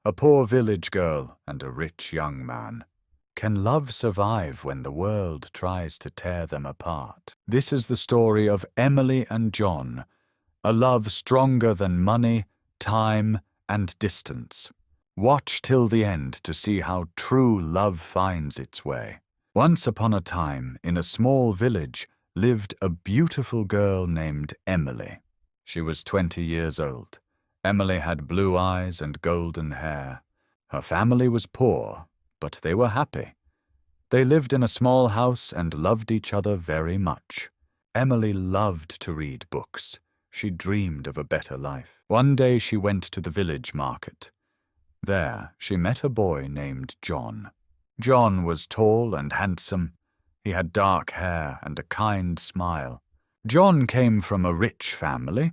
A poor village girl and a rich young man. Can love survive when the world tries to tear them apart? This is the story of Emily and John, a love stronger than money, time, and distance. Watch till the end to see how true love finds its way. Once upon a time, in a small village, lived a beautiful girl named Emily. She was 20 years old. Emily had blue eyes and golden hair. Her family was poor, but they were happy. They lived in a small house and loved each other very much. Emily loved to read books. She dreamed of a better life. One day she went to the village market. There she met a boy named John. John was tall and handsome. He had dark hair and a kind smile. John came from a rich family.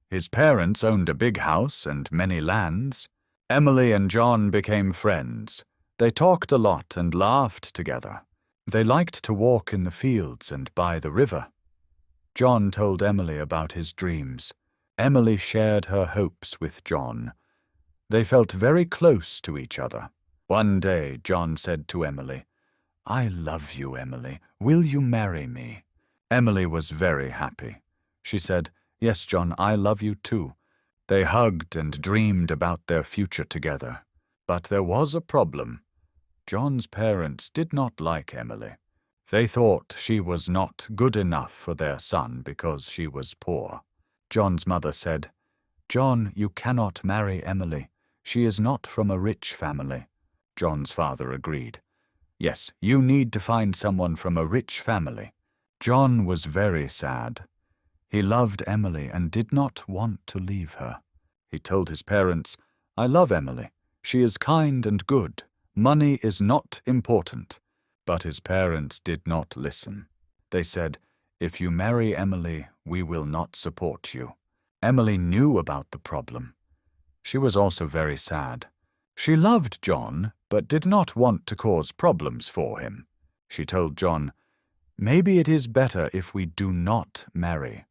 His parents owned a big house and many lands. Emily and John became friends. They talked a lot and laughed together. They liked to walk in the fields and by the river. John told Emily about his dreams. Emily shared her hopes with John. They felt very close to each other. One day, John said to Emily, "I love you, Emily. Will you marry me?" Emily was very happy. She said, "Yes, John, I love you too." They hugged and dreamed about their future together. But there was a problem. John's parents did not like Emily. They thought she was not good enough for their son because she was poor. John's mother said, "John, you cannot marry Emily. She is not from a rich family." John's father agreed. "Yes, you need to find someone from a rich family." John was very sad. He loved Emily and did not want to leave her. He told his parents, "I love Emily. She is kind and good. Money is not important." But his parents did not listen. They said, "If you marry Emily, we will not support you." Emily knew about the problem. She was also very sad. She loved John, but did not want to cause problems for him. She told John, "Maybe it is better if we do not marry.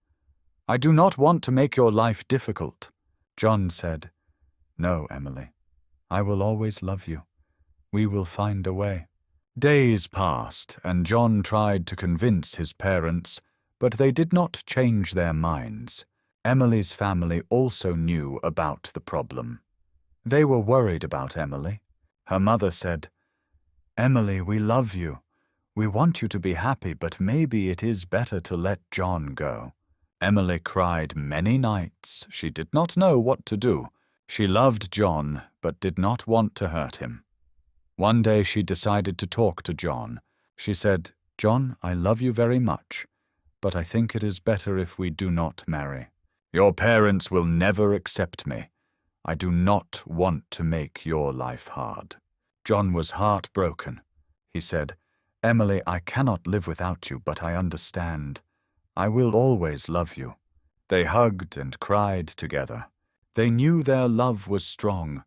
I do not want to make your life difficult." John said, "No, Emily. I will always love you. We will find a way." Days passed, and John tried to convince his parents, but they did not change their minds. Emily's family also knew about the problem. They were worried about Emily. Her mother said, "Emily, we love you. We want you to be happy, but maybe it is better to let John go." Emily cried many nights. She did not know what to do. She loved John, but did not want to hurt him. One day she decided to talk to John. She said, "John, I love you very much, but I think it is better if we do not marry. Your parents will never accept me. I do not want to make your life hard." John was heartbroken. He said, "Emily, I cannot live without you, but I understand. I will always love you." They hugged and cried together. They knew their love was strong,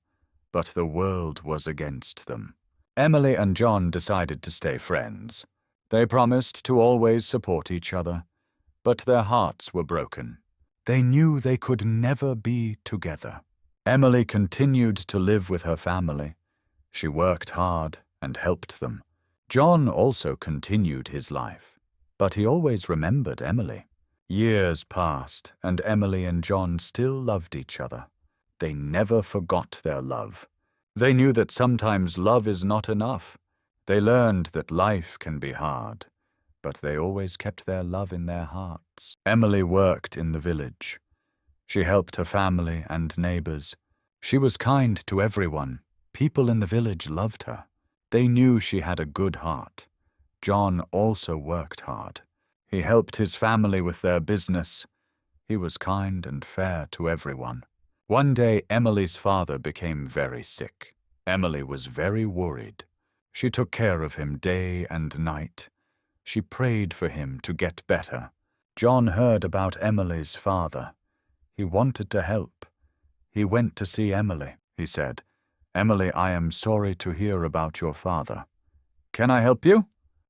but the world was against them. Emily and John decided to stay friends. They promised to always support each other, but their hearts were broken. They knew they could never be together. Emily continued to live with her family. She worked hard and helped them. John also continued his life, but he always remembered Emily. Years passed, and Emily and John still loved each other. They never forgot their love. They knew that sometimes love is not enough. They learned that life can be hard, but they always kept their love in their hearts. Emily worked in the village. She helped her family and neighbors. She was kind to everyone. People in the village loved her. They knew she had a good heart. John also worked hard. He helped his family with their business. He was kind and fair to everyone. One day, Emily's father became very sick. Emily was very worried. She took care of him day and night. She prayed for him to get better. John heard about Emily's father. He wanted to help. He went to see Emily. He said, "Emily, I am sorry to hear about your father. Can I help you?"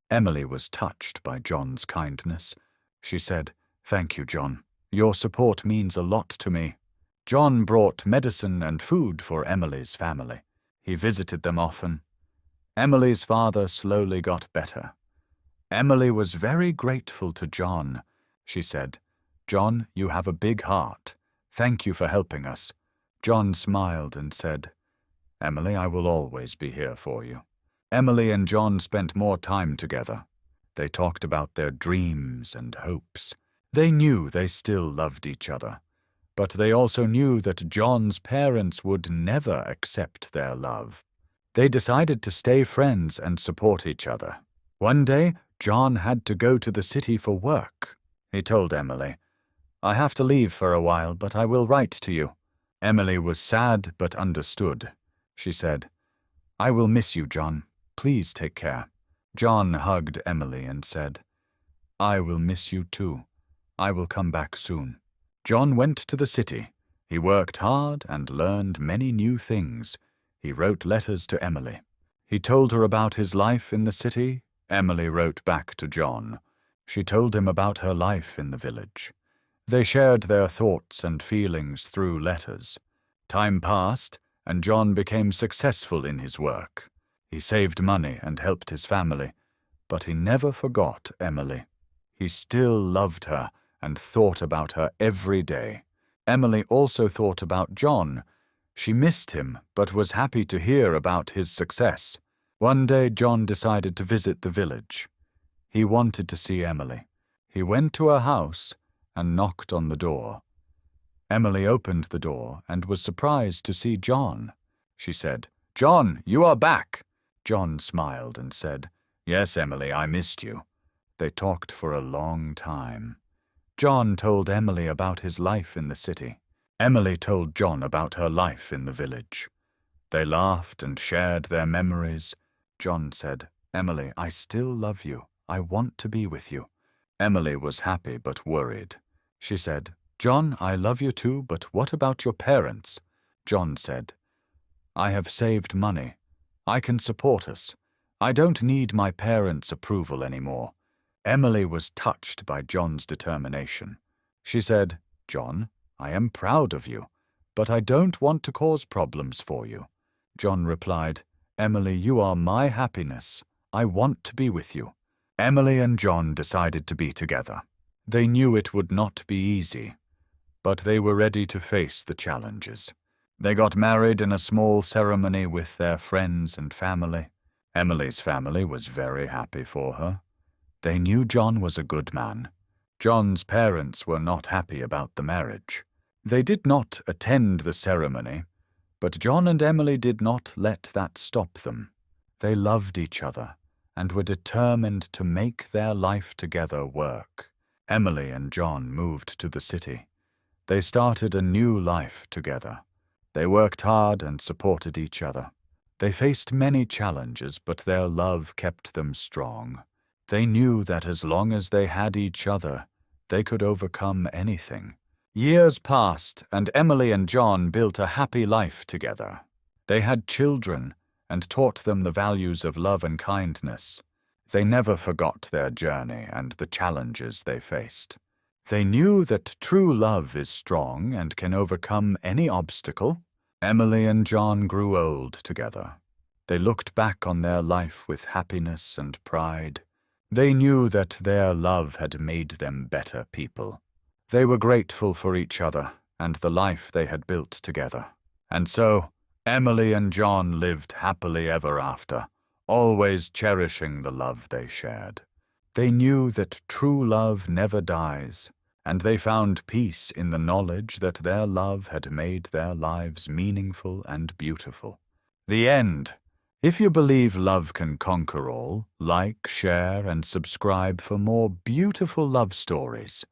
Emily was touched by John's kindness. She said, "Thank you, John. Your support means a lot to me." John brought medicine and food for Emily's family. He visited them often. Emily's father slowly got better. Emily was very grateful to John. She said, "John, you have a big heart. Thank you for helping us." John smiled and said, "Emily, I will always be here for you." Emily and John spent more time together. They talked about their dreams and hopes. They knew they still loved each other, but they also knew that John's parents would never accept their love. They decided to stay friends and support each other. One day, John had to go to the city for work. He told Emily, "I have to leave for a while, but I will write to you." Emily was sad but understood. She said, "I will miss you, John. Please take care." John hugged Emily and said, "I will miss you too. I will come back soon." John went to the city. He worked hard and learned many new things. He wrote letters to Emily. He told her about his life in the city. Emily wrote back to John. She told him about her life in the village. They shared their thoughts and feelings through letters. Time passed, and John became successful in his work. He saved money and helped his family, but he never forgot Emily. He still loved her and thought about her every day. Emily also thought about John. She missed him, but was happy to hear about his success. One day, John decided to visit the village. He wanted to see Emily. He went to her house and knocked on the door. Emily opened the door and was surprised to see John. She said, "John, you are back." John smiled and said, "Yes, Emily, I missed you." They talked for a long time. John told Emily about his life in the city. Emily told John about her life in the village. They laughed and shared their memories. John said, "Emily, I still love you. I want to be with you." Emily was happy but worried. She said, "John, I love you too, but what about your parents?" John said, "I have saved money. I can support us. I don't need my parents' approval anymore." Emily was touched by John's determination. She said, "John, I am proud of you, but I don't want to cause problems for you." John replied, "Emily, you are my happiness. I want to be with you." Emily and John decided to be together. They knew it would not be easy, but they were ready to face the challenges. They got married in a small ceremony with their friends and family. Emily's family was very happy for her. They knew John was a good man. John's parents were not happy about the marriage. They did not attend the ceremony, but John and Emily did not let that stop them. They loved each other and were determined to make their life together work. Emily and John moved to the city. They started a new life together. They worked hard and supported each other. They faced many challenges, but their love kept them strong. They knew that as long as they had each other, they could overcome anything. Years passed, and Emily and John built a happy life together. They had children and taught them the values of love and kindness. They never forgot their journey and the challenges they faced. They knew that true love is strong and can overcome any obstacle. Emily and John grew old together. They looked back on their life with happiness and pride. They knew that their love had made them better people. They were grateful for each other and the life they had built together. And so, Emily and John lived happily ever after, always cherishing the love they shared. They knew that true love never dies, and they found peace in the knowledge that their love had made their lives meaningful and beautiful. The end. If you believe love can conquer all, like, share, and subscribe for more beautiful love stories.